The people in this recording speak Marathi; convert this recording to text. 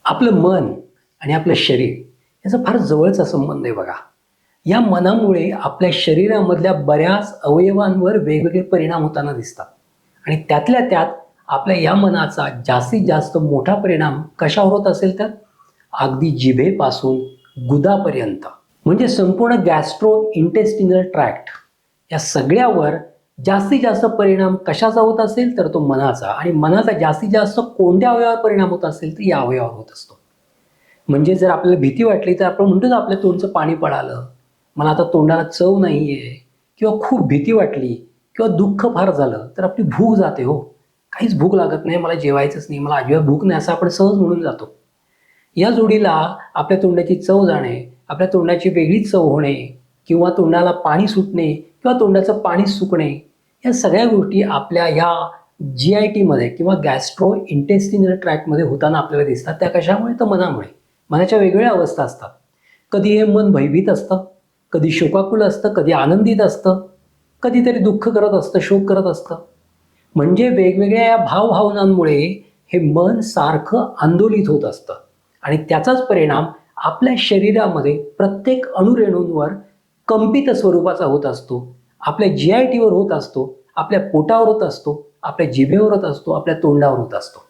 आपलं मन आणि आपलं शरीर याचा फार जवळचा संबंध आहे बघा. या मनामुळे आपल्या शरीरामधल्या बऱ्याच अवयवांवर वेगवेगळे परिणाम होताना दिसतात आणि त्यातल्या त्यात आपल्या या मनाचा जास्तीत जास्त मोठा परिणाम कशावर होत असेल तर अगदी जिभेपासून गुदापर्यंत म्हणजे संपूर्ण गॅस्ट्रो इंटेस्टिनल ट्रॅक्ट या सगळ्यावर जास्तीत जास्त परिणाम कशाचा होत असेल तर तो मनाचा, आणि मनाचा जास्तीत जास्त कोणत्या अवयवावर परिणाम होत असेल तर या अवयवावर होत असतो. म्हणजे जर आपल्याला भीती वाटली तर आपण म्हणतो ना आपल्या तोंडचं पाणी पळालं, मला आता तोंडाला चव नाही आहे, किंवा खूप भीती वाटली किंवा दुःख फार झालं तर आपली भूक जाते. हो, काहीच भूक लागत नाही, मला जेवायचंच नाही, मला अजिबात भूक नाही, असं आपण सहज म्हणून जातो. या जोडीला आपल्या तोंडाची चव जाणे, आपल्या तोंडाची वेगळी चव होणे, किंवा तोंडाला पाणी सुटणे किंवा तोंडाचं पाणी सुकणे, या सगळ्या गोष्टी आपल्या ह्या GIT-मध्ये किंवा गॅस्ट्रो इंटेस्टिनल ट्रॅक्टमध्ये होताना आपल्याला दिसतात. त्या कशामुळे तर मनामुळे. मनाच्या वेगवेगळ्या अवस्था असतात. कधी हे मन भयभीत असतं, कधी शोकाकुल असतं, कधी आनंदित असतं, कधीतरी दुःख करत असतं, शोक करत असतं. म्हणजे वेगवेगळ्या या भावभावनांमुळे हे मन सारखं आंदोलित होत असतं आणि त्याचाच परिणाम आपल्या शरीरामध्ये प्रत्येक अणुरेणूंवर कंपित स्वरूपाचा होत असतो. आपल्या GIT-वर होत असतो, आपल्या पोटावर होत असतो, आपल्या जिभेवर होत असतो, आपल्या तोंडावर होत असतो.